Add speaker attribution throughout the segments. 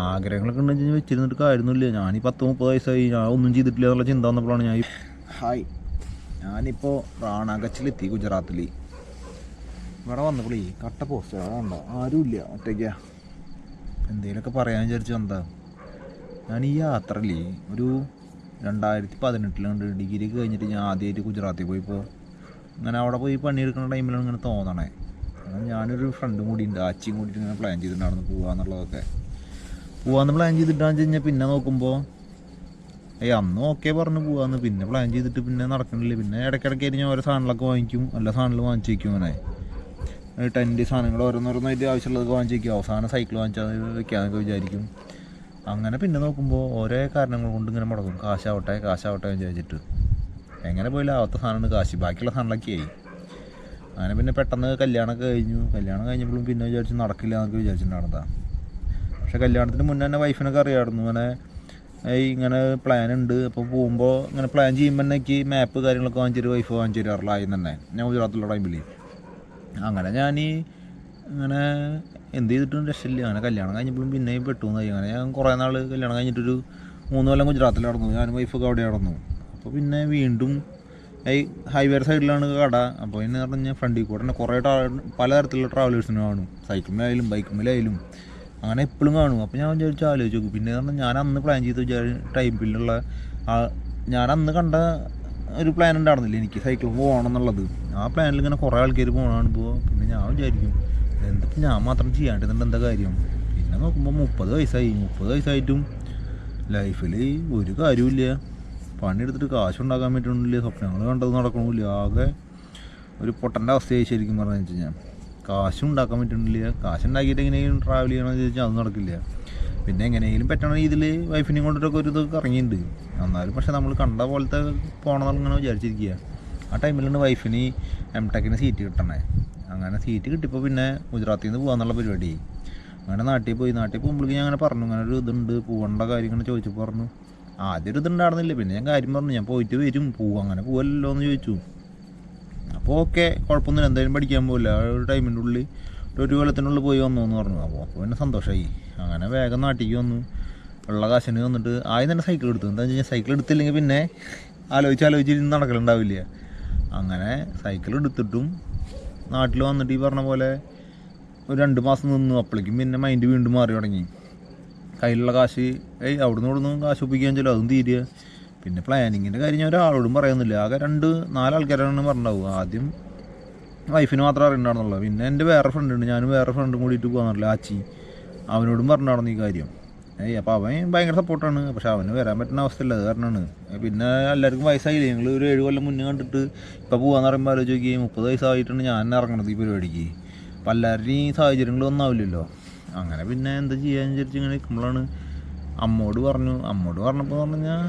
Speaker 1: ആഗ്രഹങ്ങളൊക്കെ ഉണ്ടെന്ന് വെച്ചാൽ വെച്ചിരുന്നിട്ട് കാര്യമൊന്നുമില്ല. ഞാൻ ഈ 10-30 വയസ്സായി, ഞാൻ ഒന്നും ചെയ്തിട്ടില്ല എന്നുള്ള ചിന്ത വന്നപ്പോഴാണ് ഞാൻ ഹായ് ഞാനിപ്പോൾ റാണാകച്ചിലെത്തി, ഗുജറാത്തിൽ. ഇവിടെ വന്നപ്പോഴേ കട്ട പോസ്റ്റ് ഉണ്ടോ, ആരുമില്ല, ഒറ്റയ്ക്കാ. എന്തെങ്കിലുമൊക്കെ പറയാൻ വിചാരിച്ചു എന്താ. ഞാൻ ഈ യാത്രയില്ലേ ഒരു 2018 ഡിഗ്രി കഴിഞ്ഞിട്ട് ഞാൻ ആദ്യമായിട്ട് ഗുജറാത്തിൽ പോയിപ്പോൾ ഇങ്ങനെ അവിടെ പോയി പണിയെടുക്കുന്ന ടൈമിലാണ് ഇങ്ങനെ തോന്നണേ. കാരണം ഞാനൊരു ഫ്രണ്ടും കൂടി ഉണ്ട്, ആച്ചിയും കൂടിയിട്ട് ഇങ്ങനെ പ്ലാൻ ചെയ്തിട്ടുണ്ടായിരുന്നു പോകാമെന്നുള്ളതൊക്കെ. പോകാമെന്ന് പ്ലാൻ ചെയ്തിട്ടാന്ന് വെച്ച് കഴിഞ്ഞാൽ പിന്നെ നോക്കുമ്പോൾ അന്ന് ഓക്കെ പറഞ്ഞ് പോകാമെന്ന്, പിന്നെ പ്ലാൻ ചെയ്തിട്ട് പിന്നെ നടക്കണില്ല. പിന്നെ ഇടയ്ക്കിടയ്ക്കായിട്ട് ഞാൻ ഓരോ സാധനങ്ങളൊക്കെ വാങ്ങിക്കും, എല്ലാ സാധനങ്ങളും വാങ്ങിച്ച് വയ്ക്കും. അങ്ങനെ ടെൻറ്റ് സാധനങ്ങൾ ഓരോന്നോരോന്നായിട്ട് ആവശ്യമുള്ളതൊക്കെ വാങ്ങിച്ച് വയ്ക്കും. അവസാനം സൈക്കിൾ വാങ്ങിച്ചാൽ വെക്കാമെന്നൊക്കെ വിചാരിക്കും. അങ്ങനെ പിന്നെ നോക്കുമ്പോൾ ഓരോ കാരണങ്ങൾ കൊണ്ട് ഇങ്ങനെ മുടക്കും, കാശാവട്ടെ വിചാരിച്ചിട്ട്. എങ്ങനെ പോയില്ല ആവത്ത സാധനമാണ് കാശ്, ബാക്കിയുള്ള സാധനങ്ങളൊക്കെ ആയി. അങ്ങനെ പിന്നെ പെട്ടെന്ന് കല്യാണമൊക്കെ കഴിഞ്ഞപ്പോഴും പിന്നെ വിചാരിച്ച് നടക്കില്ല എന്നൊക്കെ വിചാരിച്ചിട്ടുണ്ടായിരുന്നതാണ്. പക്ഷേ കല്യാണത്തിന് മുന്നേ തന്നെ വൈഫിനൊക്കെ അറിയാമായിരുന്നു ഇങ്ങനെ പ്ലാൻ ഉണ്ട്. അപ്പോൾ പോകുമ്പോൾ ഇങ്ങനെ പ്ലാൻ ചെയ്യുമ്പോൾ തന്നെ എനിക്ക് മാപ്പ് കാര്യങ്ങളൊക്കെ വാങ്ങിച്ചൊരു വൈഫ് വാങ്ങിച്ചു തരാറില്ല ആദ്യം തന്നെ, ഞാൻ ഗുജറാത്തിലുള്ള ടൈമിൽ. അങ്ങനെ ഇങ്ങനെ എന്ത് ചെയ്തിട്ടും രക്ഷയില്ല. അങ്ങനെ കല്യാണം കഴിഞ്ഞപ്പോഴും പിന്നെയും പെട്ടുന്നായി. അങ്ങനെ ഞാൻ കുറേ നാൾ കല്യാണം കഴിഞ്ഞിട്ടൊരു 3 കൊല്ലം ഗുജറാത്തിൽ നടന്നു, ഞാനും വൈഫൊക്കെ അവിടെ നടന്നു. അപ്പോൾ പിന്നെ വീണ്ടും ഹൈവേ സൈഡിലാണ് കട. അപ്പോൾ എന്ന് പറഞ്ഞാൽ ഫ്രണ്ടിൽ കൂടെ തന്നെ കുറേ പലതരത്തിലുള്ള ട്രാവലേഴ്സിനും കാണും, സൈക്കിളിലായാലും ബൈക്കിലായാലും അങ്ങനെ എപ്പോഴും കാണും. അപ്പോൾ ഞാൻ വിചാരിച്ചു ആലോചിച്ച് നോക്കും. പിന്നെ പറഞ്ഞാൽ ഞാൻ അന്ന് പ്ലാൻ ചെയ്ത് ടൈമിലുള്ള ഞാൻ അന്ന് കണ്ട ഒരു പ്ലാൻ ഉണ്ടായിരുന്നില്ല എനിക്ക് സൈക്കിൾ പോകണം എന്നുള്ളത്. ആ പ്ലാനിൽ ഇങ്ങനെ കുറേ ആൾക്കാർ പോകണാണിപ്പോൾ. പിന്നെ ഞാൻ വിചാരിക്കും എന്തിപ്പോൾ ഞാൻ മാത്രം ചെയ്യാണ്ടിരുന്നുണ്ട് എന്താ കാര്യം. പിന്നെ നോക്കുമ്പോൾ 30 വയസ്സായിട്ടും ലൈഫിൽ ഒരു കാര്യമില്ല. പണിയെടുത്തിട്ട് കാശുണ്ടാക്കാൻ പറ്റണില്ല, സ്വപ്നങ്ങൾ കണ്ടത് നടക്കണമില്ല. ആകെ ഒരു പൊട്ടൻ്റെ അവസ്ഥയായി ശരിക്കും പറഞ്ഞു വെച്ച് കഴിഞ്ഞാൽ. കാശും ഉണ്ടാക്കാൻ പറ്റണില്ല, കാശുണ്ടാക്കിയിട്ട് എങ്ങനെയും ട്രാവൽ ചെയ്യണമെന്ന് ചോദിച്ചാൽ അത് നടക്കില്ല. പിന്നെ എങ്ങനെയെങ്കിലും പറ്റണ രീതിയിൽ വൈഫിനെയും കൊണ്ടിട്ടൊക്കെ ഒരു ഇതൊക്കെ ഇറങ്ങിയിട്ടുണ്ട്. എന്നാലും പക്ഷേ നമ്മൾ കണ്ട പോലത്തെ പോകണമെന്നിങ്ങനെ വിചാരിച്ചിരിക്കുക. ആ ടൈമിലാണ് വൈഫിന് എംടെക്കിന് സീറ്റ് കിട്ടണേ. അങ്ങനെ സീറ്റ് കിട്ടിയപ്പോൾ പിന്നെ ഗുജറാത്തിൽ നിന്ന് പോകാമെന്നുള്ള പരിപാടി. അങ്ങനെ നാട്ടിൽ പോകുമ്പോഴേക്കും ഞാൻ അങ്ങനെ പറഞ്ഞു ഇങ്ങനെ ഒരു ഇതുണ്ട്, പോകേണ്ട കാര്യം ഇങ്ങനെ ചോദിച്ചപ്പോൾ പറഞ്ഞു. ആദ്യം ഒരു ഇതുണ്ടായിരുന്നില്ല, പിന്നെ ഞാൻ കാര്യം പറഞ്ഞു ഞാൻ പോയിട്ട് വരും, അങ്ങനെ പോകല്ലോ എന്ന് ചോദിച്ചു. അപ്പോൾ ഓക്കെ, കുഴപ്പമൊന്നുമില്ല, എന്തായാലും പഠിക്കാൻ പോകില്ല, ആ ഒരു ടൈമിൻ്റെ ഉള്ളിൽ ഒരു കൊല്ലത്തിനുള്ളിൽ പോയി വന്നു എന്ന് പറഞ്ഞു. അപ്പോൾ പിന്നെ സന്തോഷമായി. അങ്ങനെ വേഗം നാട്ടിലേക്ക് വന്നു. ഉള്ള കാശിന് വന്നിട്ട് ആദ്യം തന്നെ സൈക്കിൾ എടുത്തു. എന്താ വെച്ച് കഴിഞ്ഞാൽ സൈക്കിൾ എടുത്തില്ലെങ്കിൽ പിന്നെ ആലോചിച്ചിരുന്ന് നടക്കലുണ്ടാവില്ല. അങ്ങനെ സൈക്കിൾ എടുത്തിട്ടും നാട്ടിൽ വന്നിട്ട് ഈ പറഞ്ഞ പോലെ ഒരു 2 മാസം നിന്നു. അപ്പോഴേക്കും പിന്നെ മൈൻഡ് വീണ്ടും മാറി തുടങ്ങി. കയ്യിലുള്ള കാശ് അവിടുന്ന് കാശ് ഒപ്പിക്കാൻ വെച്ചാലും അതും തീരുക. പിന്നെ പ്ലാനിങ്ങിൻ്റെ കാര്യം ഞാൻ ഒരാളോടും പറയുന്നില്ല. ആകെ 2-4 ആൾക്കാരാണ് പറഞ്ഞിട്ടുണ്ടാവുക. ആദ്യം വൈഫിന് മാത്രം അറിയണ്ടായിരുന്നുള്ളൂ. പിന്നെ എൻ്റെ വേറെ ഫ്രണ്ട് ഉണ്ട്, ഞാനും വേറെ ഫ്രണ്ടും കൂടിയിട്ട് പോകാറില്ല, ആച്ചി. അവനോടും പറഞ്ഞിട്ടുണ്ടായിരുന്നു ഈ കാര്യം. അപ്പോൾ അവൻ ഭയങ്കര സപ്പോർട്ടാണ്. പക്ഷെ അവന് വരാൻ പറ്റുന്ന അവസ്ഥയില്ല, അത് കാരണമാണ്. പിന്നെ എല്ലാവർക്കും വയസ്സായില്ലേ, ഞങ്ങൾ ഒരു 7 കൊല്ലം മുന്നേ കണ്ടിട്ട് ഇപ്പോൾ പോകാമെന്ന് പറയുമ്പോൾ ആലോചിച്ച് നോക്കി 30 വയസ്സായിട്ടാണ് ഞാൻ ഇറങ്ങണത് ഈ പരിപാടിക്ക്. അപ്പോൾ എല്ലാവരുടെയും ഈ സാഹചര്യങ്ങൾ ഒന്നാവില്ലല്ലോ. അങ്ങനെ പിന്നെ എന്താ ചെയ്യാന്ന് വിചാരിച്ച് ഇങ്ങനെ നിൽക്കുമ്പോഴാണ് അമ്മോട് പറഞ്ഞപ്പോൾ പറഞ്ഞാൽ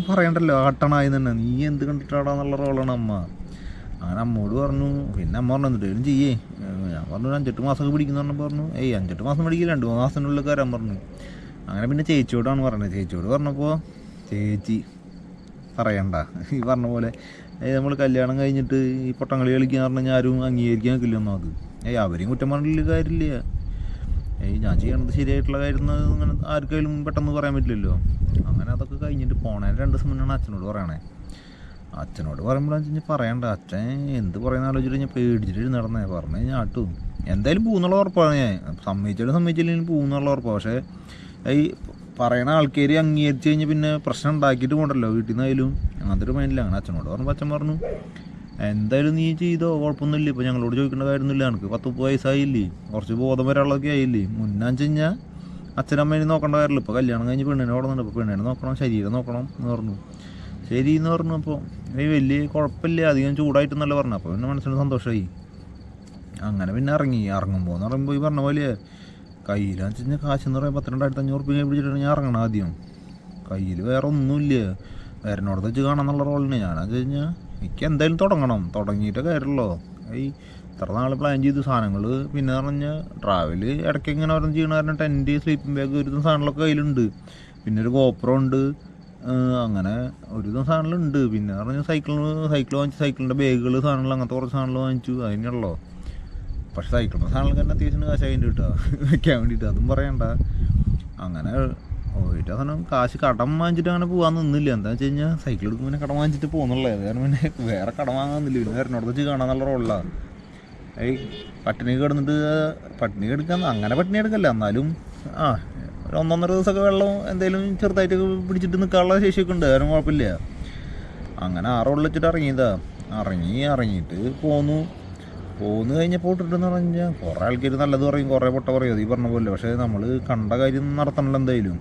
Speaker 1: പറയണ്ടല്ലോ, ആട്ടണായി തന്നെ, നീ എന്ത് കണ്ടിട്ടാടാന്നുള്ള റോളാണ് അമ്മ. അങ്ങനെ അമ്മോട് പറഞ്ഞു. പിന്നെ അമ്മ പറഞ്ഞു എന്തിട്ടും ചെയ്യേ. ഞാൻ പറഞ്ഞു 5-8 മാസമൊക്കെ പിടിക്കുന്ന പറഞ്ഞു. 5-8 മാസം പിടിക്കില്ല, 2-3 മാസത്തിനുള്ളിൽ കയറാൻ പറഞ്ഞു. അങ്ങനെ പിന്നെ ചേച്ചിയോടാണ് പറഞ്ഞത്. ചേച്ചിയോട് പറഞ്ഞപ്പോൾ ചേച്ചി പറയണ്ട, ഈ പറഞ്ഞ പോലെ നമ്മൾ കല്യാണം കഴിഞ്ഞിട്ട് ഈ പൊട്ടങ്കളി കളിക്കാന്ന് പറഞ്ഞു കഴിഞ്ഞാൽ ആരും അംഗീകരിക്കാൻ നിൽക്കില്ല ഒന്നും. അത് അവരെയും കുറ്റം പറഞ്ഞില്ല കാര്യമില്ല. ഞാൻ ചെയ്യണത് ശരിയായിട്ടുള്ള കാര്യം അങ്ങനെ ആർക്കായാലും പെട്ടെന്ന് പറയാൻ പറ്റില്ലല്ലോ. അങ്ങനെ അതൊക്കെ കഴിഞ്ഞിട്ട് പോണേന് 2 ദിവസം മുന്നാണ് അച്ഛനോട് പറയണേ. അച്ഛനോട് പറയുമ്പോഴാന്ന് വെച്ച് കഴിഞ്ഞാൽ പറയണ്ട, അച്ഛൻ എന്ത് പറയുന്ന ആലോചിച്ചിട്ട് ഞാൻ പേടിച്ചിട്ട് നടന്നേ. പറഞ്ഞു കഴിഞ്ഞാൽ ആട്ടും എന്തായാലും പോകുന്നുള്ള ഉറപ്പാണ്. ഞാൻ സമ്മതിച്ചില്ലെങ്കിലും പോകുന്നുള്ള ഉറപ്പാണ്. പക്ഷേ ഈ പറയണ ആൾക്കാർ അംഗീകരിച്ച് കഴിഞ്ഞാൽ പിന്നെ പ്രശ്നം ഉണ്ടാക്കിയിട്ട് പോകണ്ടല്ലോ വീട്ടിൽ നിന്നായാലും. അങ്ങനത്തെ ഒരു മൈൻഡില്ല. അങ്ങനെ അച്ഛനോട് പറഞ്ഞപ്പോൾ അച്ഛൻ പറഞ്ഞു എന്തായാലും നീ ചെയ്തോ, കുഴപ്പമൊന്നുമില്ല, ഇപ്പോൾ ഞങ്ങളോട് ചോദിക്കേണ്ട കാര്യമൊന്നുമില്ല, എനിക്ക് 10-30 വയസ്സായില്ലേ, കുറച്ച് ബോധം വരാനുള്ളതൊക്കെ ആയില്ലേ. മുന്നാന്ന് വെച്ച് കഴിഞ്ഞാൽ അച്ഛനമ്മേനെ നോക്കേണ്ട കാര്യമില്ല. ഇപ്പോൾ കല്യാണം കഴിഞ്ഞ് പെണ്ണിനെ ഓടുന്നുണ്ട്, ഇപ്പോൾ പെണ്ണിനെ നോക്കണം, ശരീരം നോക്കണം എന്ന് പറഞ്ഞു. ശരി എന്ന് പറഞ്ഞു. അപ്പോൾ വലിയ കുഴപ്പമില്ല, അധികം ചൂടായിട്ടെന്നല്ല പറഞ്ഞു. അപ്പോൾ പിന്നെ മനസ്സിന് സന്തോഷമായി. അങ്ങനെ പിന്നെ ഇറങ്ങുമ്പോൾ എന്ന് പറയുമ്പോൾ ഈ പറഞ്ഞ പോലെ കയ്യിലാന്ന് വെച്ച് കഴിഞ്ഞാൽ കാശെന്ന് പറയുമ്പോൾ 12,500 റുപ്യ പിടിച്ചിട്ടാണ് ഞാൻ ഇറങ്ങണം. ആദ്യം കയ്യിൽ വേറെ ഒന്നുമില്ല, വേരനോടത്ത് വെച്ച് കാണാമെന്നുള്ള റോളിന്. ഞാനെന്ന് വെച്ച് കഴിഞ്ഞാൽ എനിക്ക് എന്തായാലും തുടങ്ങിയിട്ടേ കാര്യമുള്ളൂ. ഇത്ര നാൾ പ്ലാൻ ചെയ്തു സാധനങ്ങൾ. പിന്നെ പറഞ്ഞാൽ ട്രാവൽ ഇടയ്ക്ക് ഇങ്ങനെ ഓരോന്ന് ചെയ്യണ കാരണം ടെൻറ്റ്, സ്ലീപ്പിംഗ് ബാഗ്, ഒരുവിധം സാധനങ്ങളൊക്കെ കയ്യിലുണ്ട്. പിന്നെ ഒരു ഗോപ്രോ ഉണ്ട്, അങ്ങനെ ഒരുവിധം സാധനങ്ങളുണ്ട്. പിന്നെ പറഞ്ഞാൽ സൈക്കിൾ വാങ്ങിച്ചു, സൈക്കിളിൻ്റെ ബാഗുകൾ, സാധനങ്ങൾ, അങ്ങനത്തെ കുറച്ച് സാധനങ്ങൾ വാങ്ങിച്ചു. അതിനുള്ളൂ. പക്ഷെ സൈക്കിളിൻ്റെ സാധനങ്ങൾക്ക് തന്നെ അത്യാവശ്യം കാശ് അതിൻ്റെ കിട്ടുക വെക്കാൻ വേണ്ടിയിട്ട്, അതും പറയണ്ട. അങ്ങനെ പോയിട്ട് അവസാനം കാശ് കടം വാങ്ങിച്ചിട്ട് അങ്ങനെ പോകാൻ നിന്നില്ല. എന്താണെന്ന് വെച്ച് കഴിഞ്ഞാൽ സൈക്കിൾ എടുക്കുമ്പോൾ പിന്നെ കടം വാങ്ങിച്ചിട്ട് പോകുന്നുള്ളത്, കാരണം പിന്നെ വേറെ കടം വാങ്ങാന്നില്ല. പിന്നെ വേറെ വെച്ച് കാണാന്നുള്ള റോളാണ്. പട്ടിണി കിടന്നിട്ട് പട്ടിണി എടുക്കാൻ അങ്ങനെ പട്ടിണി എടുക്കല്ല, എന്നാലും ഒരു 1-1.5 ദിവസമൊക്കെ വെള്ളം എന്തെങ്കിലും ചെറുതായിട്ട് പിടിച്ചിട്ട് നിൽക്കാനുള്ള ശേഷിയൊക്കെ ഉണ്ട്, കാരണം കുഴപ്പമില്ല. അങ്ങനെ ആ റോഡിൽ വെച്ചിട്ട് ഇറങ്ങിയിട്ട് പോന്നു കഴിഞ്ഞപ്പോൾ ഇട്ടിട്ടെന്ന് പറഞ്ഞാൽ കുറേ ആൾക്കാർ നല്ലത് പറയും, കുറേ പൊട്ട പറയും, അത് ഈ പറഞ്ഞ പോലെ. പക്ഷേ നമ്മൾ കണ്ട കാര്യം നടത്തണല്ലോ എന്തായാലും.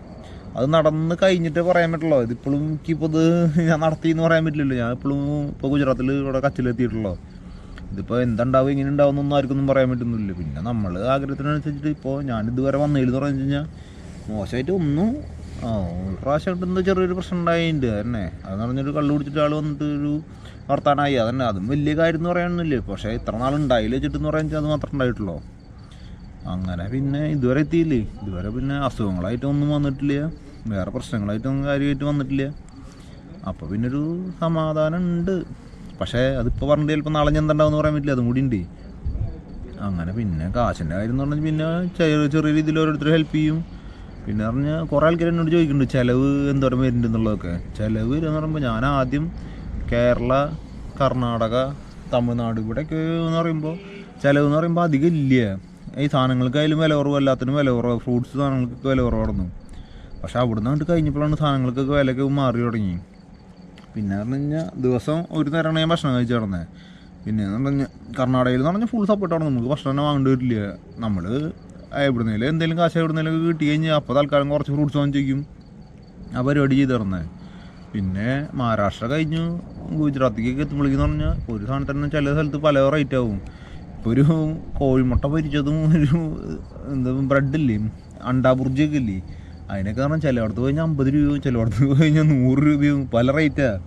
Speaker 1: അത് നടന്ന് കഴിഞ്ഞിട്ട് പറയാൻ പറ്റുള്ളൂ. ഇതിപ്പോഴും എനിക്കിപ്പോൾ ഇത് ഞാൻ നടത്തിയെന്ന് പറയാൻ പറ്റില്ലല്ലോ. ഞാൻ ഇപ്പോൾ ഗുജറാത്തിൽ ഇവിടെ കച്ചിലെത്തിയിട്ടുള്ളൂ. ഇതിപ്പോൾ എന്തുണ്ടാവും ഇങ്ങനെ ഉണ്ടാവും എന്നൊന്നും ആർക്കൊന്നും പറയാൻ പറ്റുന്നില്ല. പിന്നെ നമ്മൾ ആഗ്രഹത്തിനനുസരിച്ചിട്ട് ഇപ്പോൾ ഞാനിതുവരെ വന്നതിലെന്ന് പറഞ്ഞു കഴിഞ്ഞാൽ മോശമായിട്ട് ഒന്നും ഒരു പ്രാവശ്യമായിട്ട് എന്തോ ചെറിയൊരു പ്രശ്നം ഉണ്ടായിട്ടുണ്ട് തന്നെ. അതെന്ന് പറഞ്ഞൊരു കള്ളു കുടിച്ചിട്ട് ആൾ വന്നിട്ട് ഒരു വർത്താനായി, അതന്നെ. അതും വലിയ കാര്യം എന്ന് പറയാനൊന്നുമില്ല. പക്ഷേ ഇത്ര നാളുണ്ടായില്ല വെച്ചിട്ടെന്ന് പറയാൻ അത് മാത്രം ഉണ്ടായിട്ടുള്ളൂ. അങ്ങനെ പിന്നെ ഇതുവരെ എത്തിയില്ലേ. ഇതുവരെ പിന്നെ അസുഖങ്ങളായിട്ടൊന്നും വന്നിട്ടില്ല, വേറെ പ്രശ്നങ്ങളായിട്ടൊന്നും കാര്യമായിട്ട് വന്നിട്ടില്ല. അപ്പോൾ പിന്നെ ഒരു സമാധാനം ഉണ്ട്. പക്ഷേ അതിപ്പോൾ പറഞ്ഞിട്ട് ചിലപ്പോൾ നാളെ ഞാൻ എന്തുണ്ടാവും പറയാൻ പറ്റില്ല, അതും കൂടി ഉണ്ട്. അങ്ങനെ പിന്നെ കാശിൻ്റെ കാര്യം എന്ന് പറഞ്ഞാൽ പിന്നെ ചെറിയ രീതിയിൽ ഓരോരുത്തർ ഹെൽപ്പ് ചെയ്യും. പിന്നെ പറഞ്ഞാൽ കുറേ ആൾക്കാർ എന്നോട് ചോദിക്കുന്നുണ്ട് ചിലവ് എന്തോരം വരുന്നുണ്ട് എന്നുള്ളതൊക്കെ. ചിലവ് എന്ന് പറയുമ്പോൾ ഞാൻ ആദ്യം കേരള, കർണാടക, തമിഴ്നാട് ഇവിടെയൊക്കെ എന്ന് പറയുമ്പോൾ ചിലവ് എന്ന് പറയുമ്പോൾ അധികം ഇല്ല. ഈ സാധനങ്ങൾക്കായാലും വില കുറവ്, എല്ലാത്തിനും വില കുറവ്, ഫ്രൂട്ട്സ് സാധനങ്ങൾക്കൊക്കെ വില കുറവായിരുന്നു. പക്ഷെ അവിടുന്ന് അങ്ങോട്ട് കഴിഞ്ഞപ്പോഴാണ് സാധനങ്ങൾക്കൊക്കെ വിലയൊക്കെ മാറി തുടങ്ങി. പിന്നെ പറഞ്ഞു കഴിഞ്ഞാൽ ദിവസം ഒരു നേരമാണ് ഞാൻ ഭക്ഷണം കഴിച്ച് കിടന്നത്. പിന്നെ എന്ന് പറഞ്ഞാൽ കർണാടകയിൽ എന്ന് പറഞ്ഞാൽ ഫുൾ സപ്പോർട്ടാണ്, നമുക്ക് ഭക്ഷണം തന്നെ വാങ്ങേണ്ടി വരില്ല. നമ്മൾ എവിടുന്നേലും എന്തെങ്കിലും കാശ് എവിടുന്നേലും കിട്ടി കഴിഞ്ഞാൽ അപ്പോൾ തൽക്കാലം കുറച്ച് ഫ്രൂട്ട്സ് വാങ്ങിച്ചിരിക്കും, ആ പരിപാടി ചെയ്ത് കിടന്നത്. പിന്നെ മഹാരാഷ്ട്ര കഴിഞ്ഞു ഗുജറാത്തിലേക്ക് എത്തുമ്പോഴേക്കെന്ന് പറഞ്ഞാൽ ഒരു സാധനത്തിന് ചില സ്ഥലത്ത് പല റേറ്റ് ആവും. ഇപ്പോൾ ഒരു കോഴിമുട്ട പൊരിച്ചതും ഒരു ബ്രെഡില്ലേ, അണ്ടാബുർജിയൊക്കെ ഇല്ലേ, അതിനൊക്കെ പറഞ്ഞാൽ ചിലയിടത്ത് കഴിഞ്ഞാൽ 50 രൂപയും ചിലയിടത്ത് കഴിഞ്ഞാൽ 100 രൂപയും പല റേറ്റാണ്.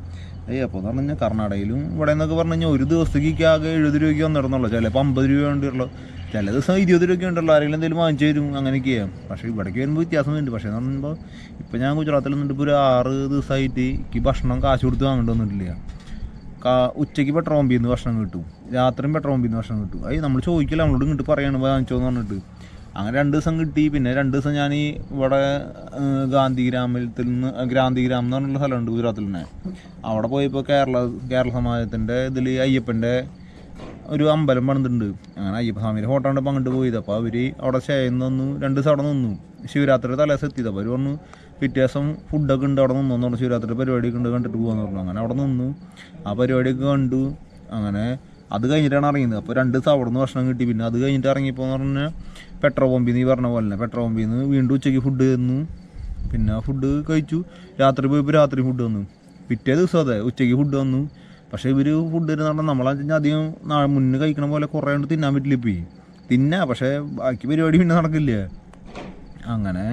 Speaker 1: അപ്പോൾ എന്ന് പറഞ്ഞു കഴിഞ്ഞാൽ കർണാടകയിലും ഇവിടെ എന്നൊക്കെ പറഞ്ഞു കഴിഞ്ഞാൽ ഒരു ദിവസത്തേക്ക് ആകെ 70 രൂപയ്ക്ക് വന്നിടുന്നുള്ളൂ, ചിലപ്പോൾ 50 രൂപ വേണ്ടിയുള്ളൂ, ചില ദിവസം 20 രൂപയ്ക്ക് ഉണ്ടല്ലോ, ആരെങ്കിലും എന്തെങ്കിലും വാങ്ങിച്ചു തരും, അങ്ങനെയൊക്കെയാണ്. പക്ഷേ ഇവിടേക്ക് വരുമ്പോൾ വ്യത്യാസമുണ്ട്. പക്ഷേ എന്ന് പറയുമ്പോൾ ഇപ്പോൾ ഞാൻ ഗുജറാത്തിൽ നിന്നിട്ട് ഇപ്പോൾ ഒരു 6 ദിവസമായിട്ട് എനിക്ക് ഭക്ഷണം കാശ് കൊടുത്ത് വാങ്ങേണ്ടി വന്നിട്ടില്ല. ഉച്ചയ്ക്ക് പെട്രോൾ പമ്പിൽ നിന്ന് ഭക്ഷണം കിട്ടും, രാത്രിയും പെട്രോൾ പമ്പിൽ നിന്ന് ഭക്ഷണം കിട്ടും. അത് നമ്മൾ ചോദിക്കില്ല, നമ്മളോട് ഇങ്ങോട്ട് പറയണം വാങ്ങിച്ചോന്ന് പറഞ്ഞിട്ട്. അങ്ങനെ 2 ദിവസം കിട്ടി. പിന്നെ 2 ദിവസം ഞാൻ ഈ ഇവിടെ ഗാന്ധിഗ്രാം എന്ന് പറഞ്ഞുള്ള സ്ഥലമുണ്ട് ഗുജറാത്തിൽ തന്നെ. അവിടെ പോയപ്പോൾ കേരള സമാജത്തിൻ്റെ ഇതിൽ അയ്യപ്പൻ്റെ ഒരു അമ്പലം പണിതുണ്ട്. അങ്ങനെ അയ്യപ്പ സ്വാമിയുടെ ഫോട്ടോ കണ്ടപ്പോൾ അങ്ങോട്ട് പോയത്. അപ്പോൾ അവർ അവിടെ ചെയ്യുന്നു 2 ദിവസം അവിടെ നിന്നു. ശിവരാത്രിയുടെ തലേദിവസം എത്തിയത്. അപ്പോൾ അവർ പറഞ്ഞു പിറ്റേ ദിവസം ഫുഡൊക്കെ ഉണ്ട് അവിടെ നിന്നു പറഞ്ഞു, ശിവരാത്രിയുടെ പരിപാടിയൊക്കെ ഉണ്ട് കണ്ടിട്ട് പോകാമെന്ന് പറഞ്ഞു. അങ്ങനെ അവിടെ നിന്നു, ആ പരിപാടിയൊക്കെ കണ്ടു. അങ്ങനെ അത് കഴിഞ്ഞിട്ടാണ് ഇറങ്ങിയത്. അപ്പോൾ 2 ദിവസം അവിടെ നിന്ന് ഭക്ഷണം കിട്ടി. പിന്നെ അത് കഴിഞ്ഞിട്ട് ഇറങ്ങിയപ്പോൾ എന്ന് പറഞ്ഞാൽ പെട്രോൾ പമ്പിൽ നിന്ന് ഈ പറഞ്ഞ പോലെ തന്നെ പെട്രോൾ പമ്പിൽ നിന്ന് വീണ്ടും ഉച്ചയ്ക്ക് ഫുഡ് തന്നു. പിന്നെ ഫുഡ് കഴിച്ചു. രാത്രി പോയപ്പോൾ രാത്രി ഫുഡ് തന്നു. പിറ്റേ ദിവസം അതെ ഉച്ചയ്ക്ക് ഫുഡ് തന്നു. പക്ഷേ ഇവർ ഫുഡ് എന്ന് പറഞ്ഞാൽ നമ്മളതിന് അധികം മുന്നേ കഴിക്കണ പോലെ കുറേ കൊണ്ട് തിന്നാൻ പറ്റില്ല. ഇപ്പോൾ പക്ഷേ ബാക്കി പരിപാടി പിന്നെ നടക്കില്ല. അങ്ങനെ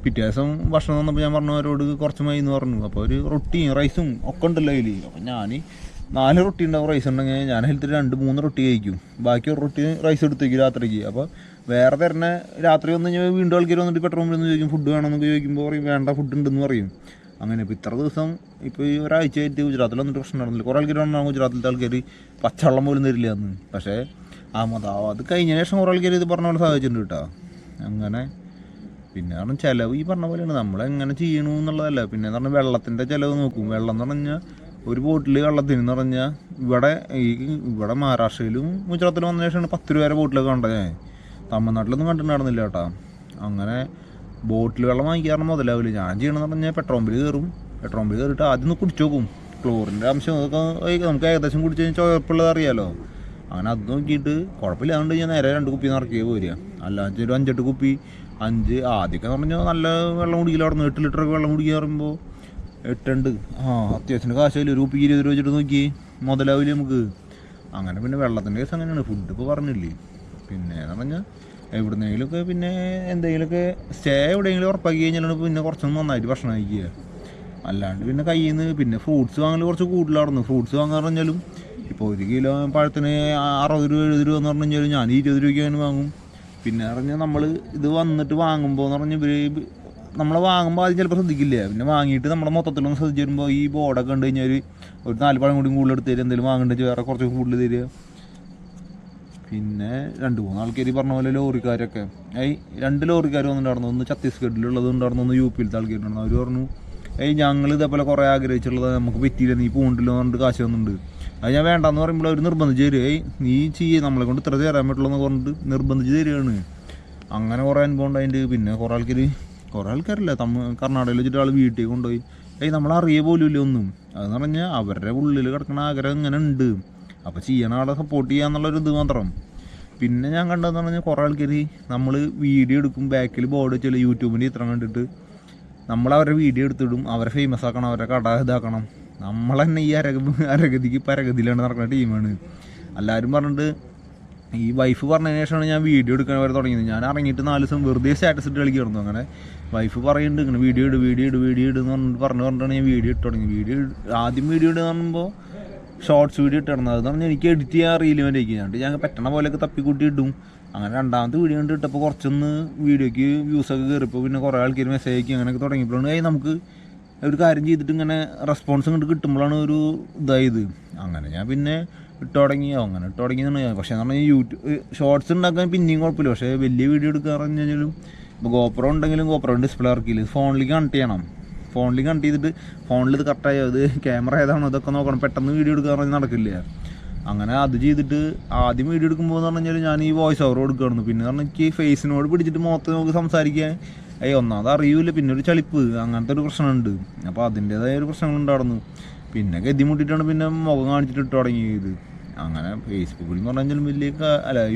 Speaker 1: പിറ്റേ ദിവസം ഭക്ഷണം തന്നപ്പോൾ ഞാൻ പറഞ്ഞവരോട് കുറച്ച് മതി എന്ന് പറഞ്ഞു. അപ്പോൾ ഒരു റൊട്ടിയും റൈസും ഒക്കെ ഉണ്ടല്ലോ അതിൽ. അപ്പോൾ ഞാൻ 4 റൊട്ടി ഉണ്ടാവും, റൈസ് ഉണ്ടെങ്കിൽ ഞാൻ ഹെൽത്തിൽ 2-3 റൊട്ടി കഴിക്കും. ബാക്കി ഒരു റൊട്ടി റൈസ് എടുത്തേക്കും രാത്രിക്ക്. അപ്പോൾ വേറെ തരുന്ന രാത്രി വന്ന് കഴിഞ്ഞാൽ വീണ്ടും ആൾക്കാർ വന്നിട്ട് പെട്രോൾ പമ്പിൽ ചോദിക്കും ഫുഡ് വേണമെന്നൊക്കെ ചോദിക്കുമ്പോൾ പറയും വേണ്ട ഫുഡ് ഉണ്ടെന്ന് പറയും. അങ്ങനെ ഇപ്പോൾ ഇത്ര ദിവസം ഇപ്പോൾ ഈ ഒരാഴ്ചയായിട്ട് ഗുജറാത്തിൽ വന്നിട്ട് പ്രശ്നം നടന്നില്ല. കുറേ ആൾക്കാർ വന്നാൽ ഗുജറാത്തിലത്തെ ആൾക്കാർ പച്ചവെള്ളം പോലും തരില്ല എന്ന്. പക്ഷേ അത് കഴിഞ്ഞ ശേഷം കുറേ ആൾക്കാർ ഇത് പറഞ്ഞ പോലെ സാധിച്ചിട്ടുണ്ട് കേട്ടോ. അങ്ങനെ പിന്നെ കാരണം ചിലവ് ഈ പറഞ്ഞ പോലെയാണ്, നമ്മളെങ്ങനെ ചെയ്യണു എന്നുള്ളതല്ല. പിന്നെ എന്ന് പറഞ്ഞാൽ വെള്ളത്തിൻ്റെ ചിലവ് നോക്കും. വെള്ളം എന്ന് പറഞ്ഞാൽ ഒരു ബോട്ടിൽ വെള്ളത്തിന് എന്ന് പറഞ്ഞാൽ ഇവിടെ മഹാരാഷ്ട്രയിലും ഗുജറാത്തിലും വന്ന ശേഷമാണ് 10 രൂപ വരെ ബോട്ടിലൊക്കെ കണ്ടത്. ഞാൻ തമിഴ്നാട്ടിലൊന്നും കണ്ടിട്ടുണ്ടായിരുന്നില്ല കേട്ടോ. അങ്ങനെ ബോട്ടിൽ വെള്ളം വാങ്ങിക്കാറ് മുതലാവില്ല. ഞാൻ ചെയ്യണമെന്ന് പറഞ്ഞാൽ പെട്രോൾ പമ്പിൽ കയറിയിട്ട് ആദ്യം ഒന്ന് കുടിച്ച് നോക്കും. ക്ലോറിൻ്റെ അംശം അതൊക്കെ നമുക്ക് ഏകദേശം കുടിച്ച് കഴിഞ്ഞാൽ കുഴപ്പമുള്ളത് അറിയാമല്ലോ. അങ്ങനെ അത് നോക്കിയിട്ട് കുഴപ്പമില്ലാണ്ട് ഞാൻ നേരെ 2 കുപ്പി നിറക്കിയേ പോരുക. അല്ലാതെ ഒരു 5-8 കുപ്പി ആദ്യമൊക്കെ എന്ന് പറഞ്ഞാൽ നല്ല വെള്ളം കുടിക്കില്ല. അവിടെ നിന്ന് 8 ലിറ്ററൊക്കെ വെള്ളം കുടിക്കുക പറയുമ്പോൾ 8 അത്യാവശ്യത്തിന് കാശായില്ല. ഒരു കുപ്പിക്ക് 20 രൂപ വെച്ചിട്ട് നോക്കി മുതലാവില്ല നമുക്ക്. അങ്ങനെ പിന്നെ വെള്ളത്തിൻ്റെ കേസ് അങ്ങനെയാണ്. ഫുഡ് ഇപ്പോൾ പറഞ്ഞില്ലേ. പിന്നെ എന്ന് പറഞ്ഞാൽ എവിടുന്നെങ്കിലുമൊക്കെ പിന്നെ എന്തെങ്കിലുമൊക്കെ സ്റ്റേ എവിടെയെങ്കിലും ഉറപ്പാക്കി കഴിഞ്ഞാലാണ് പിന്നെ കുറച്ചൊന്നും നന്നായിട്ട് ഭക്ഷണം കഴിക്കുക. അല്ലാണ്ട് പിന്നെ കയ്യിൽ നിന്ന് പിന്നെ ഫ്രൂട്ട്സ് വാങ്ങൽ കുറച്ച് കൂടുതലായിരുന്നു. ഫ്രൂട്ട്സ് വാങ്ങാൻ പറഞ്ഞാലും ഇപ്പോൾ 1 കിലോ പഴത്തിന് 60 രൂപ 70 രൂപ എന്ന് പറഞ്ഞു കഴിഞ്ഞാൽ ഞാൻ 20 രൂപയ്ക്ക് അങ്ങനെ വാങ്ങും. പിന്നെ പറഞ്ഞാൽ നമ്മൾ ഇത് വന്നിട്ട് വാങ്ങുമ്പോൾ എന്ന് പറഞ്ഞാൽ നമ്മൾ വാങ്ങുമ്പോൾ ആദ്യം ചിലപ്പോൾ ശ്രദ്ധിക്കില്ല. പിന്നെ വാങ്ങിയിട്ട് നമ്മുടെ മൊത്തത്തിലൊന്ന് ശ്രദ്ധിച്ച് വരുമ്പോൾ ഈ ബോർഡൊക്കെ കണ്ടു കഴിഞ്ഞാൽ ഒരു 4 പഴം കൂടി കൂടുതൽ എടുത്ത് തരും. എന്തെങ്കിലും വാങ്ങേണ്ടത് വേറെ കുറച്ച് കൂടുതൽ തരിക. പിന്നെ 2-3 ആൾക്കാർ പറഞ്ഞ പോലെ ലോറിക്കാരൊക്കെ 2 ലോറിക്കാർ വന്നിട്ടുണ്ടായിരുന്നു. ഒന്ന് ഛത്തീസ്ഗഡിലുള്ളത് ഉണ്ടായിരുന്നു, ഒന്ന് UP-യിലത്തെ ആൾക്കാരുണ്ടായിരുന്നു. അവർ പറഞ്ഞു ഞങ്ങൾ ഇതേപോലെ കുറേ ആഗ്രഹിച്ചുള്ളത് നമുക്ക് പറ്റിയില്ല, നീ പോകണ്ടല്ലോ എന്ന് പറഞ്ഞിട്ട് കാശ് വന്നിട്ടുണ്ട്. അത് ഞാൻ വേണ്ടെന്ന് പറയുമ്പോൾ അവർ നിർബന്ധിച്ച് തരും. നീ നമ്മളെ കൊണ്ട് ഇത്ര തരാൻ പറ്റുള്ളൂ എന്ന് പറഞ്ഞിട്ട് നിർബന്ധിച്ച് തരികയാണ്. അങ്ങനെ കുറേ അനുഭവം ഉണ്ടായിട്ട് പിന്നെ കുറേ ആൾക്കാരില്ല കർണാടകയിൽ വെച്ചിട്ട് ആൾ വീട്ടിൽ കൊണ്ടുപോയി നമ്മളറിയ പോലും ഇല്ല ഒന്നും. അതെന്ന് പറഞ്ഞാൽ അവരുടെ ഉള്ളിൽ കിടക്കുന്ന ആഗ്രഹം ഇങ്ങനെ ഉണ്ട്, അപ്പോൾ ചെയ്യണ ആളെ സപ്പോർട്ട് ചെയ്യാന്നുള്ളൊരു ഇത് മാത്രം. പിന്നെ ഞാൻ കണ്ടതെന്ന് പറഞ്ഞാൽ കുറേ ആൾക്കാർ നമ്മൾ വീഡിയോ എടുക്കും, ബാക്കിൽ ബോർഡ് വെച്ചാൽ യൂട്യൂബിൻ്റെ ചിത്രം കണ്ടിട്ട് നമ്മൾ അവരുടെ വീഡിയോ എടുത്തിടും, അവരെ ഫേമസ് ആക്കണം, അവരെ കട ഇതാക്കണം. നമ്മൾ തന്നെ ഈ അരഗതിക്ക് പരഗതിയിലാണ് നടക്കുന്ന ടീമാണ്. എല്ലാവരും പറഞ്ഞിട്ട് ഈ വൈഫ് പറഞ്ഞതിന് ശേഷമാണ് ഞാൻ വീഡിയോ എടുക്കാൻ വരെ തുടങ്ങിയത്. ഞാൻ ഇറങ്ങിയിട്ട് 4 ദിവസം വെറുതെ സ്റ്റാറ്റസ് ഇട്ട് കളിക്കായിരുന്നു. അങ്ങനെ വൈഫ് പറയുന്നുണ്ട് ഇങ്ങനെ വീഡിയോ ഇടുന്ന് പറഞ്ഞിട്ടാണ് ഞാൻ വീഡിയോ ഇട്ട് തുടങ്ങി. ആദ്യം വീഡിയോ ഇടുക എന്ന് പറയുമ്പോൾ ഷോർട്സ് വീഡിയോ ഇട്ടിരുന്നത്. അതെന്ന് പറഞ്ഞാൽ എനിക്ക് എഡിറ്റ് ചെയ്യാൻ അറിയില്ല. ഞാൻ പറ്റണ പോലെയൊക്കെ തപ്പിക്കൂട്ടി ഇടും. അങ്ങനെ രണ്ടാമത്തെ വീഡിയോ കണ്ട് ഇട്ടപ്പോൾ കുറച്ചൊന്ന് വീഡിയോയ്ക്ക് വ്യൂസൊക്കെ കയറിയപ്പോൾ പിന്നെ കുറേ ആൾക്കാർ മെസ്സേജ് അയക്കും. അങ്ങനെയൊക്കെ തുടങ്ങിയപ്പോഴാണ് നമുക്ക് ഒരു കാര്യം ചെയ്തിട്ട് ഇങ്ങനെ റെസ്പോൺസ് ഇങ്ങോട്ട് കിട്ടുമ്പോഴാണ് ഒരു ഇതായത്. അങ്ങനെ ഞാൻ പിന്നെ ഇട്ട് തുടങ്ങിയെന്നാണ്. പക്ഷേ എന്ന് പറഞ്ഞാൽ യൂട്യൂബ് ഷോർട്സ് ഉണ്ടാക്കാൻ പിന്നെയും കുഴപ്പമില്ല. പക്ഷേ വലിയ വീഡിയോ എടുക്കുക പറഞ്ഞു കഴിഞ്ഞാലും ഇപ്പോൾ GoPro ഉണ്ടെങ്കിലും GoPro ഡിസ്പ്ലേ ഇറക്കിയില്ല, ഫോണിലേക്ക് കണക്ട് ചെയ്യണം. ഫോണിലേക്ക് കണക്ട് ചെയ്തിട്ട് ഫോണിൽ ഇത് കറക്റ്റായി അത് ക്യാമറ ഏതാണോ ഇതൊക്കെ നോക്കണം. പെട്ടെന്ന് വീഡിയോ എടുക്കുക പറഞ്ഞാൽ നടക്കില്ല. അങ്ങനെ അത് ചെയ്തിട്ട് ആദ്യം വീഡിയോ എടുക്കുമ്പോൾ എന്ന് പറഞ്ഞു കഴിഞ്ഞാൽ ഞാൻ ഈ വോയിസ് ഓവർ കൊടുക്കുകയായിരുന്നു. പിന്നെ പറഞ്ഞാൽ എനിക്ക് ഫേസിനോട് പിടിച്ചിട്ട് മുഖത്ത് നമുക്ക് സംസാരിക്കാൻ ഒന്നാമത് അറിയില്ല, പിന്നെ ഒരു ചളിപ്പ് അങ്ങനത്തെ ഒരു പ്രശ്നമുണ്ട്. അപ്പോൾ അതിൻ്റേതായ ഒരു പ്രശ്നങ്ങളുണ്ടായിരുന്നു. പിന്നെ ഗതി മുട്ടിയിട്ടാണ് പിന്നെ മുഖം കാണിച്ചിട്ട് ഇട്ട് തുടങ്ങിയത്. അങ്ങനെ ഫേസ്ബുക്കിൽ എന്ന് പറഞ്ഞാലും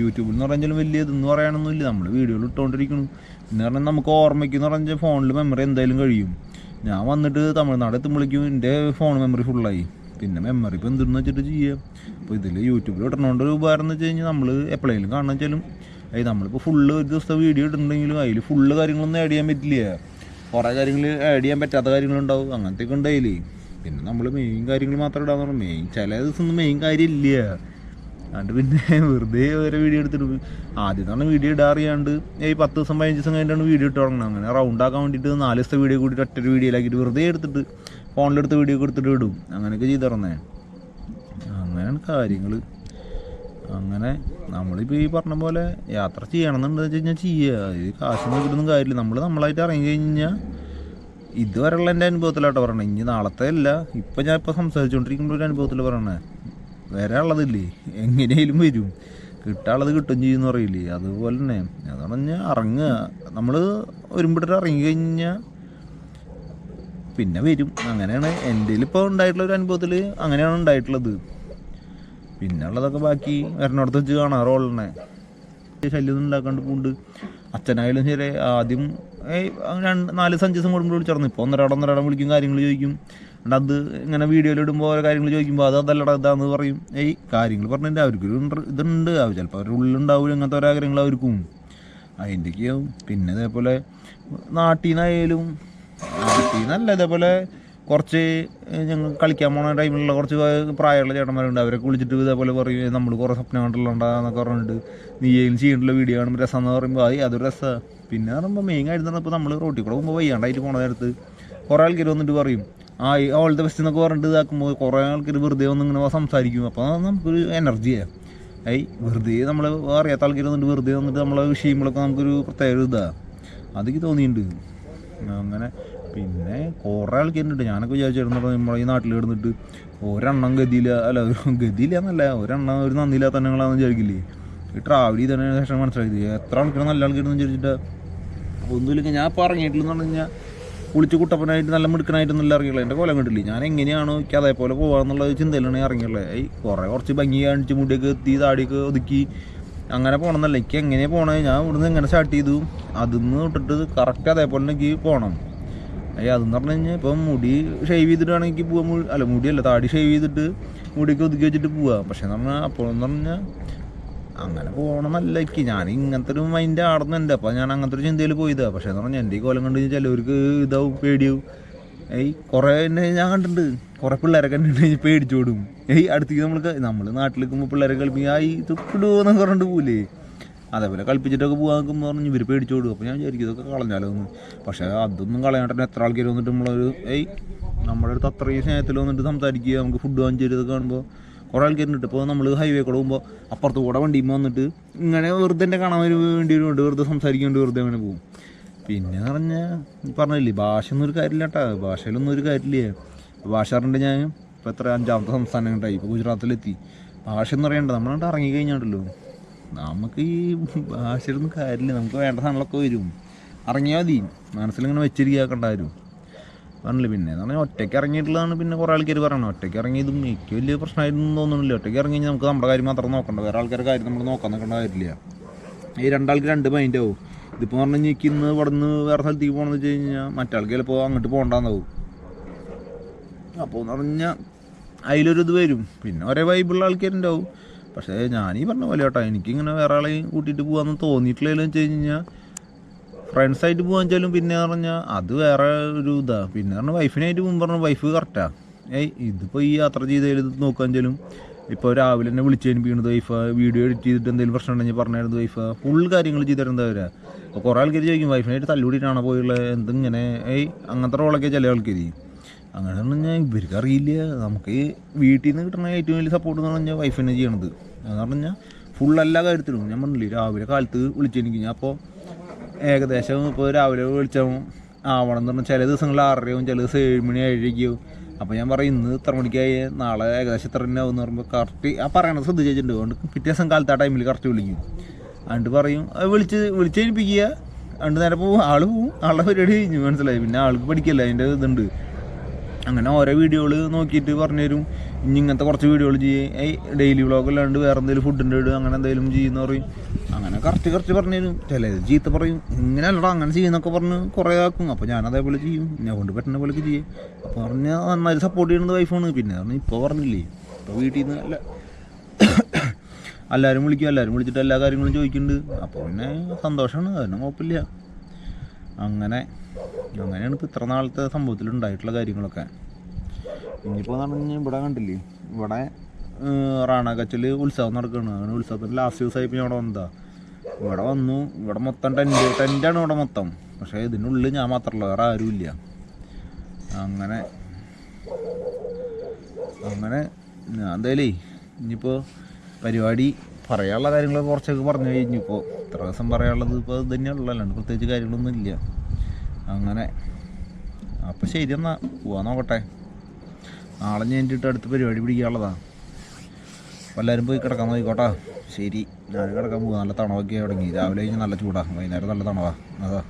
Speaker 1: യൂട്യൂബിൽ എന്ന് പറഞ്ഞാലും വലിയ ഇതെന്ന് പറയാനൊന്നുമില്ല, നമ്മൾ വീഡിയോയിൽ ഇട്ടുകൊണ്ടിരിക്കണം. പിന്നെ പറഞ്ഞാൽ നമുക്ക് ഓർമ്മയ്ക്കെന്ന് പറഞ്ഞാൽ ഫോണിൽ മെമ്മറി എന്തായാലും കഴിയും. ഞാൻ വന്നിട്ട് തമിഴ്നാട് എത്തുമ്പോഴേക്കും എൻ്റെ ഫോൺ മെമ്മറി ഫുള്ളായി. പിന്നെ മെമ്മറി ഇപ്പോൾ എന്തെന്ന് വെച്ചിട്ട് ചെയ്യാം. അപ്പോൾ ഇതിൽ യൂട്യൂബിൽ ഇടണോണ്ട് ഒരു ഉപകാരം എന്ന് വെച്ച് കഴിഞ്ഞാൽ നമ്മൾ എപ്പോഴെങ്കിലും കാണുന്ന വെച്ചാലും നമ്മളിപ്പോൾ ഫുള്ള് ഒരു ദിവസത്തെ വീഡിയോ ഇട്ടിട്ടുണ്ടെങ്കിലും അതിൽ ഫുള്ള് കാര്യങ്ങളൊന്നും ആഡ് ചെയ്യാൻ പറ്റില്ല. കുറേ കാര്യങ്ങൾ ആഡ് ചെയ്യാൻ പറ്റാത്ത കാര്യങ്ങളുണ്ടാവും, അങ്ങനത്തെയൊക്കെ ഉണ്ടായില്ലേ. പിന്നെ നമ്മൾ മെയിൻ കാര്യങ്ങൾ മാത്രം ഇടാന്ന് പറഞ്ഞാൽ ചില ദിവസം മെയിൻ കാര്യം ഇല്ല. അതുകൊണ്ട് പിന്നെ വെറുതെ ഓരോ വീഡിയോ എടുത്തിട്ട് ആദ്യം തന്നെ വീഡിയോ ഇടാറിയാണ്ട് 10 ദിവസം 15 ദിവസം കഴിഞ്ഞിട്ടാണ് വീഡിയോ ഇട്ട് തുടങ്ങണം. അങ്ങനെ റൗണ്ടാക്കാൻ വേണ്ടിയിട്ട് 4 ദിവസത്തെ വീഡിയോ കൂടിയിട്ട് ഒറ്റൊരു വീഡിയോയിലാക്കിയിട്ട് വെറുതെ എടുത്തിട്ട് ഫോണിലെടുത്ത് വീഡിയോ എടുത്തിട്ട് ഇടും. അങ്ങനെയൊക്കെ ചെയ്ത് തുറന്നേ. അങ്ങനെയാണ് കാര്യങ്ങൾ. അങ്ങനെ നമ്മളിപ്പോൾ ഈ പറഞ്ഞ പോലെ യാത്ര ചെയ്യണമെന്നുണ്ടെന്ന് വെച്ച് കഴിഞ്ഞാൽ ചെയ്യുക. ഇത് കാശ് നോക്കിയിട്ടൊന്നും കാര്യമില്ല. നമ്മളായിട്ട് ഇറങ്ങി കഴിഞ്ഞാൽ ഇതുവരെയുള്ള എൻ്റെ അനുഭവത്തിലാട്ടോ പറയണേ. ഇനി നാളത്തെ അല്ല, ഇപ്പം ഞാൻ ഇപ്പോൾ സംസാരിച്ചുകൊണ്ടിരിക്കുമ്പോൾ ഒരു അനുഭവത്തിൽ പറയണേ. വരാനുള്ളതില്ലേ എങ്ങനെയായാലും വരും, കിട്ടാനുള്ളത് കിട്ടും ചെയ്യുമെന്ന് പറയില്ലേ, അതുപോലെ തന്നെ. അതാണ് പറഞ്ഞാൽ ഇറങ്ങുക. നമ്മൾ ഒരുമ്പിട്ട് ഇറങ്ങി കഴിഞ്ഞാൽ പിന്നെ വരും. അങ്ങനെയാണ് എൻ്റെ ഇപ്പോൾ ഉണ്ടായിട്ടുള്ള ഒരു അനുഭവത്തിൽ അങ്ങനെയാണ് ഉണ്ടായിട്ടുള്ളത്. പിന്നെ ഉള്ളതൊക്കെ ബാക്കി വരണോടത്ത് വെച്ച് കാണാറുള്ളേ. ശല്യമൊന്നും ഉണ്ടാക്കാണ്ട് പോണ്ട്. അച്ഛനായാലും ശരി ആദ്യം 4-5 ദിവസം കൂടുമ്പോൾ വിളിച്ചിറന്നു. ഇപ്പോൾ ഒന്നരാടം വിളിക്കും, കാര്യങ്ങൾ ചോദിക്കും. അത് ഇങ്ങനെ വീഡിയോയിലിടുമ്പോൾ ഓരോ കാര്യങ്ങൾ ചോദിക്കുമ്പോൾ അതല്ലടാ ഇതാന്ന് പറയും. കാര്യങ്ങൾ പറഞ്ഞിട്ട് അവർക്കൊരു ഇതുണ്ട്. ചിലപ്പോൾ അവരുടെ ഉള്ളിലുണ്ടാവില്ല അങ്ങനത്തെ ഓരോ കാര്യങ്ങൾ അവർക്കും അതിൻ്റെയൊക്കെയാവും. പിന്നെ ഇതേപോലെ നാട്ടിൽ നിന്നല്ല ഇതേപോലെ കുറച്ച് ഞങ്ങൾ കളിക്കാൻ പോണ ടൈമിലുള്ള കുറച്ച് പ്രായമുള്ള ചേട്ടന്മാരുണ്ട്. അവരൊക്കെ വിളിച്ചിട്ട് ഇതേപോലെ പറയും നമ്മൾ കുറേ സ്വപ്നം കണ്ടിട്ടുണ്ടാന്നൊക്കെ പറഞ്ഞിട്ട് നീയും ചെയ്യേണ്ടുള്ള വീഡിയോ കാണുമ്പോൾ രസമെന്ന് പറയുമ്പോൾ അതൊരു രസമാണ്. പിന്നെ പറയുമ്പോൾ മെയിൻ ആയിട്ട് ഇപ്പോൾ നമ്മൾ റോട്ടിൽ കൂടെ പോകുമ്പോൾ വയ്യാണ്ടായിട്ട് പോണ നേരത്ത് കുറേ ആൾക്കാർ വന്നിട്ട് പറയും ഓൾ ദ ബെസ്റ്റ് എന്നൊക്കെ പറഞ്ഞിട്ട് ഇതാക്കുമ്പോൾ കുറേ ആൾക്കാർ വെറുതെ വന്ന് ഇങ്ങനെ സംസാരിക്കും. അപ്പോൾ നമുക്കൊരു എനർജിയാണ്. വെറുതെ നമ്മൾ അറിയാത്ത ആൾക്കാർ വന്നിട്ട് വെറുതെ വന്നിട്ട് നമ്മളെ വിഷയങ്ങളൊക്കെ നമുക്കൊരു പ്രത്യേക ഇതാണ്. അതൊക്കെ തോന്നിയിട്ടുണ്ട്. അങ്ങനെ പിന്നെ കുറേ ആൾക്കാരുണ്ട്. ഞാനൊക്കെ വിചാരിച്ചിരുന്നു നമ്മളെ ഈ നാട്ടിൽ കിടന്നിട്ട് ഒരെണ്ണം ഗതിയില്ലെന്നല്ല, ഒരെണ്ണം ഒരു നന്ദിയില്ലാത്ത തന്നെങ്ങളാണെന്ന് വിചാരിക്കില്ലേ. ഈ ട്രാവൽ ചെയ്തതിന് ശേഷം മനസ്സിലാക്കിയത് എത്ര ആൾക്കാർ നല്ല ആൾക്കാരെന്ന് വിചാരിച്ചിട്ട് ഒന്നുമില്ലെങ്കിൽ ഞാൻ ഇപ്പോൾ ഇറങ്ങിയിട്ടില്ലെന്ന് പറഞ്ഞു കഴിഞ്ഞാൽ കുളിച്ച് കുട്ടപ്പനായിട്ട് നല്ല മിടുക്കനായിട്ടൊന്നും നല്ല ഇറങ്ങിയുള്ളത്. എൻ്റെ കൊല്ലം കിട്ടില്ല. ഞാൻ എങ്ങനെയാണോ എനിക്ക് അതേപോലെ പോകാമെന്നുള്ള ചിന്തയിലാണ് ഇറങ്ങിയുള്ളത്. കുറച്ച് ഭംഗി കാണിച്ച് മുടിയൊക്കെ എത്തി താടിയൊക്കെ ഒതുക്കി അങ്ങനെ പോകണമെന്നല്ല. എനിക്ക് എങ്ങനെയാണ് പോകണത്, ഞാൻ ഇവിടുന്ന് എങ്ങനെ സ്റ്റാർട്ട് ചെയ്തു അതിന്ന് തൊട്ടിട്ട് കറക്റ്റ് അതേപോലെ എനിക്ക് പോകണം. അതെന്ന് പറഞ്ഞു കഴിഞ്ഞാൽ ഇപ്പം മുടി ഷേവ് ചെയ്തിട്ടാണെങ്കിൽ പോകാൻ മുടിയല്ല താടി ഷേവ് ചെയ്തിട്ട് മുടിയൊക്കെ ഒതുക്കി വെച്ചിട്ട് പോവാം. പക്ഷേ അപ്പോൾ എന്ന് പറഞ്ഞാൽ അങ്ങനെ പോകണമെന്നല്ല എനിക്ക്. ഞാൻ ഇങ്ങനത്തെ ഒരു മൈൻഡ് ആടുന്നുണ്ട്. അപ്പോൾ ഞാൻ അങ്ങനത്തെ ഒരു ചിന്തയിൽ പോയതാണ്. പക്ഷേ എന്ന് പറഞ്ഞാൽ എൻ്റെ ഈ കോലം കണ്ട് ചിലവർക്ക് ഇതാവും, പേടിയാവും. കുറേ എന്നെ ഞാൻ കണ്ടിട്ടുണ്ട്. കുറേ പിള്ളേരെ കണ്ടിട്ട് പേടിച്ചോടും. അടുത്തേക്ക് നമ്മൾ നാട്ടിൽ നിൽക്കുമ്പോൾ പിള്ളേരെ കളിപ്പിക്കും തുപ്പിടുവോന്നൊക്കെ പറഞ്ഞിട്ട് പോവില്ലേ, അതേപോലെ കളിപ്പിച്ചിട്ടൊക്കെ പോകാൻ നിൽക്കുമ്പോൾ പറഞ്ഞ് ഇവർ പേടിച്ചോടും. അപ്പോൾ ഞാൻ വിചാരിക്കും ഇതൊക്കെ കളഞ്ഞാലോ എന്ന്. പക്ഷേ അതൊന്നും കളയാണ്ട് എത്ര ആൾക്കാർ വന്നിട്ട് നമ്മളൊരു നമ്മുടെ അടുത്ത് അത്രയും സ്നേഹത്തിൽ വന്നിട്ട് സംസാരിക്കുക, നമുക്ക് ഫുഡ് വാങ്ങിച്ചു തരുന്നത് കാണുമ്പോൾ കുറേ ആൾക്കാരുണ്ട്. ഇപ്പോൾ നമ്മൾ ഹൈവേ കൂടെ പോകുമ്പോൾ അപ്പുറത്ത് കൂടെ വണ്ടിയുമ്പോൾ വന്നിട്ട് ഇങ്ങനെ വെറുതെ എൻ്റെ കാണാൻ വേണ്ടി വരുന്നുണ്ട്, വെറുതെ സംസാരിക്കുന്നുണ്ട്, വെറുതെ അങ്ങനെ പോകും. പിന്നെ പറഞ്ഞാൽ പറഞ്ഞില്ലേ ഭാഷയൊന്നും ഒരു കാര്യമില്ല കേട്ടോ, ഭാഷയിലൊന്നും ഒരു കാര്യമില്ല. ഭാഷ അറിയണ്ട ഞാൻ ഇപ്പോൾ എത്ര 5ാമത്തെ സംസ്ഥാനം കണ്ടായി, ഇപ്പോൾ ഗുജറാത്തിലെത്തി. ഭാഷ എന്ന് പറയണ്ട, നമ്മളങ്ങോട്ട് ഇറങ്ങിക്കഴിഞ്ഞാണ്ടല്ലോ നമുക്ക് ഈ ഭാഷയിലൊന്നും കാര്യമില്ല, നമുക്ക് വേണ്ട സാധനങ്ങളൊക്കെ വരും. ഇറങ്ങിയാൽ മതി, മനസ്സിലിങ്ങനെ വെച്ചിരിക്കാക്കണ്ട വരും പറഞ്ഞില്ല. പിന്നെ എന്ന് പറഞ്ഞാൽ ഒറ്റയ്ക്ക് ഇറങ്ങിയിട്ടുള്ളതാണ്. പിന്നെ കുറേ ആൾക്കാർ പറയണം ഒറ്റയ്ക്ക് ഇറങ്ങിയതും എനിക്ക് വലിയ പ്രശ്നമായിട്ടൊന്നും തോന്നുന്നില്ല. ഒറ്റയ്ക്ക് ഇറങ്ങി കഴിഞ്ഞാൽ നമുക്ക് നമ്മുടെ കാര്യം മാത്രം നോക്കണ്ട, വേറെ ആൾക്കാരുടെ കാര്യം നമ്മൾ നോക്കാൻ നിൽക്കേണ്ട കാര്യമില്ല. ഈ രണ്ടാൾക്ക് 2 മൈൻഡ് ആവും. ഇതിപ്പോൾ പറഞ്ഞു കഴിഞ്ഞാൽ ഇന്ന് ഇവിടെ നിന്ന് വേറെ സ്ഥലത്തേക്ക് പോകണമെന്ന് വെച്ച് കഴിഞ്ഞാൽ മറ്റാൾക്ക് ചിലപ്പോൾ അങ്ങോട്ട് പോകണ്ടെന്നാവും. അപ്പോൾ എന്ന് പറഞ്ഞാൽ അതിലൊരു ഇത് വരും. പിന്നെ ഒരേ വൈബുള്ള ആൾക്കാരുണ്ടാവും. പക്ഷേ ഞാനീ പറഞ്ഞ പോലെ കേട്ടോ, എനിക്കിങ്ങനെ വേറെ ആളെയും കൂട്ടിയിട്ട് പോകാമെന്ന് തോന്നിയിട്ടില്ലെന്ന് വെച്ച് കഴിഞ്ഞാൽ ഫ്രണ്ട്സായിട്ട് പോകാൻ വെച്ചാലും പിന്നെ പറഞ്ഞാൽ അത് വേറെ ഒരു ഇതാണ്. പിന്നെ പറഞ്ഞാൽ വൈഫിനായിട്ട് പോകുമ്പോൾ പറഞ്ഞാൽ വൈഫ് കറക്റ്റാണ്. ഇതിപ്പോൾ ഈ യാത്ര ചെയ്തതിൽ നോക്കാൻ വെച്ചാലും ഇപ്പോൾ രാവിലെ തന്നെ വിളിച്ച് കഴിഞ്ഞിരിക്കുന്നത് വൈഫാ, വീഡിയോ എഡിറ്റ് ചെയ്തിട്ട് എന്തെങ്കിലും പ്രശ്നം ഉണ്ടെങ്കിൽ പറഞ്ഞിരുന്നത് വൈഫാ, ഫുൾ കാര്യങ്ങൾ ചെയ്ത് തരുന്നവരാ. അപ്പോൾ കുറേ ആൾക്കാർ ചോദിക്കും വൈഫിനായിട്ട് തല്ലുകൂടിയിട്ടാണ് പോയുള്ളത്, എന്തിങ്ങനെ അങ്ങനത്തെ റോളൊക്കെ ചില ആൾക്കാർ. അങ്ങനെ പറഞ്ഞാൽ ഇവർക്ക് അറിയില്ല. നമുക്ക് വീട്ടിൽ നിന്ന് കിട്ടുന്ന ഏറ്റവും വലിയ സപ്പോർട്ട് എന്ന് പറഞ്ഞാൽ വൈഫ് തന്നെ ചെയ്യണത്. എന്ന് പറഞ്ഞാൽ ഫുൾ എല്ലാ കാര്യത്തിലും ഞാൻ പറഞ്ഞില്ലേ, രാവിലെ കാലത്ത് വിളിച്ചെനിക്ക് ഞാൻ അപ്പോൾ ഏകദേശം ഇപ്പോൾ രാവിലെ വിളിച്ചാൽ ആവണം എന്ന് പറഞ്ഞാൽ ചില ദിവസങ്ങളിൽ 6:30 ചില ദിവസം 7 മണി 7:30. അപ്പോൾ ഞാൻ പറയും ഇന്ന് ഇത്ര മണിക്കായി, നാളെ ഏകദേശം ഇത്ര തന്നെ ആവും എന്ന് പറയുമ്പോൾ കറക്റ്റ് ആ പറയണത് ശ്രദ്ധിച്ചിട്ടുണ്ട്. അതുകൊണ്ട് പിറ്റേ ദിവസം കാലത്ത് ആ ടൈമിൽ കറക്റ്റ് വിളിക്കും. അതുകൊണ്ട് പറയും വിളിച്ചേൽപ്പിക്കുക, അതുകൊണ്ട് നേരെ പോവും, ആൾ പോവും, ആളുടെ പരിപാടി കഴിഞ്ഞു, മനസ്സിലായി. പിന്നെ ആൾക്ക് പഠിക്കല്ല, അതിൻ്റെ ഇതുണ്ട്. അങ്ങനെ ഓരോ വീഡിയോകൾ നോക്കിയിട്ട് പറഞ്ഞു തരും. ഇനി ഇങ്ങനത്തെ കുറച്ച് വീഡിയോകൾ ചെയ്യും, ഡെയിലി വ്ളോഗ് അല്ലാണ്ട് വേറെ എന്തെങ്കിലും ഫുഡിൻ്റെ ഇടും, അങ്ങനെ എന്തെങ്കിലും ചെയ്യുന്ന പറയും. അങ്ങനെ കറക്റ്റ് പറഞ്ഞു തരും. ചിലത് ചീത്ത പറയും, ഇങ്ങനെ അല്ലടാ അങ്ങനെ ചെയ്യുന്നൊക്കെ പറഞ്ഞ് കുറേ ആക്കും. അപ്പോൾ ഞാൻ അതേപോലെ ചെയ്യും, എന്നെ കൊണ്ട് പറ്റുന്ന പോലെയൊക്കെ ചെയ്യും. അപ്പോൾ പറഞ്ഞാൽ നന്നായി സപ്പോർട്ട് ചെയ്യുന്നത് വൈഫാണ്. പിന്നെ പറഞ്ഞാൽ ഇപ്പോൾ പറഞ്ഞില്ലേ, ഇപ്പോൾ വീട്ടിൽ നിന്ന് എല്ലാവരും വിളിക്കും, എല്ലാവരും വിളിച്ചിട്ട് എല്ലാ കാര്യങ്ങളും ചോദിക്കുന്നുണ്ട്. അപ്പോൾ പിന്നെ സന്തോഷമാണ്, അതിന് കുഴപ്പമില്ല. അങ്ങനെയാണ് ഇപ്പോൾ ഇത്ര നാളത്തെ സംഭവത്തിലുണ്ടായിട്ടുള്ള കാര്യങ്ങളൊക്കെ. ഇനിയിപ്പോൾ എന്ന് പറഞ്ഞു കഴിഞ്ഞാൽ ഇവിടെ കണ്ടില്ലേ, ഇവിടെ റാണാകച്ചിൽ ഉത്സവം നടക്കുകയാണ്. അങ്ങനെ ഉത്സവത്തിൻ്റെ ലാസ്റ്റ് ദിവസമായിപ്പോൾ ഞാൻ ഇവിടെ വന്നതാണ്. ഇവിടെ വന്നു, ഇവിടെ മൊത്തം ടെൻറ്റാണ് ഇവിടെ മൊത്തം. പക്ഷേ ഇതിനുള്ളിൽ ഞാൻ മാത്രമല്ല, വേറെ ആരുമില്ല. അങ്ങനെ ഞാൻ എന്തായാലേ ഇനിയിപ്പോൾ പരിപാടി പറയാനുള്ള കാര്യങ്ങൾ കുറച്ചൊക്കെ പറഞ്ഞു കഴിഞ്ഞു. ഇപ്പോൾ ഇത്ര ദിവസം പറയാനുള്ളത് ഇപ്പോൾ ഇത് തന്നെയുള്ളൂ, അല്ലാണ്ട് പ്രത്യേകിച്ച് കാര്യങ്ങളൊന്നും ഇല്ല. അങ്ങനെ അപ്പോൾ ശരി, എന്നാൽ പോവാൻ നോക്കട്ടെ. നാളെ കഴിഞ്ഞിട്ട് അടുത്ത പരിപാടി പിടിക്കാനുള്ളതാണ്. അപ്പോൾ എല്ലാവരും പോയി കിടക്കാൻ നോക്കിക്കോട്ടെ. ശരി, ഞാൻ കിടക്കാൻ പോകുക. നല്ല തണവൊക്കെ തുടങ്ങി. രാവിലെ കഴിഞ്ഞ് നല്ല ചൂടാണ്, വൈകുന്നേരം നല്ല തണവാ. അതാ